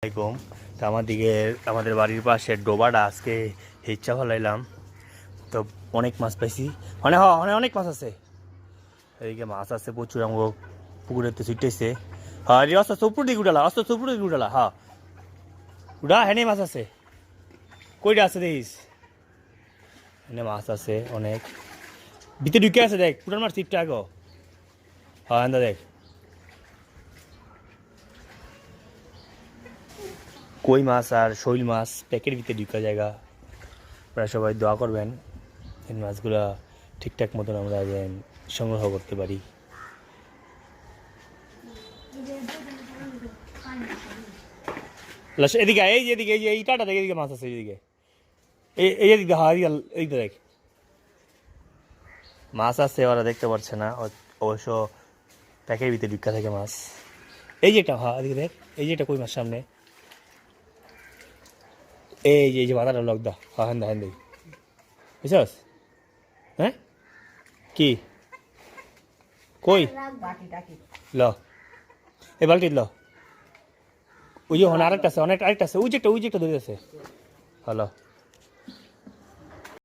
আসসালামাইকুম। তো আমাদের বাড়ির পাশে ডোবাটা আজকে হিচ্ছা ফলাইলাম, তো অনেক মাছ পাইছি। অনেক মাছ আছে, এদিকে মাছ আছে প্রচুর। আমাকে পুকুরের তো ছিটাইছে। হ্যাঁ অস্ত চপুর দিকে উঠালা, চপুর দিকে উঠালা। হ্যাঁ উঠা, হেনে মাছ আছে। কইটা আছে দেখিস, এনে মাছ আছে অনেক। ভিতরে ঢুকে আছে, দেখ পুরান মাছ ছিটটা আগে। হ্যাঁ এন্দা দেখ, কই মাছ আর শৈল মাছ প্যাকের ভিতরে ঢুকা জায়গা। আপনারা সবাই দোয়া করবেন এই মাছগুলা ঠিকঠাক মতন আমরা যেন সংগ্রহ করতে পারি। এদিকে এই যে এদিকে, এই যে এইটাটা দেখে, এদিকে মাছ আছে এদিকে, এই এদিকে। হ্যাঁ এইদিকে দেখ মাছ আছে, ওরা দেখতে পাচ্ছে না অবশ্য। প্যাকের ভিতরে ঢুকা থাকে মাছ। এই যে এটা, হ্যাঁ এদিকে দেখ, এই যে এটা কই মাছ সামনে। এই যে মাথাটা লক দাও। হ্যাঁ হ্যাঁ হ্যাঁ দেখি, বুঝছস? হ্যাঁ কি কই ল, এই বালতি ল। ওই যে আরেকটা আছে, আরেকটা আছে, ওই যে একটা ধরে আছে। হ্যালো।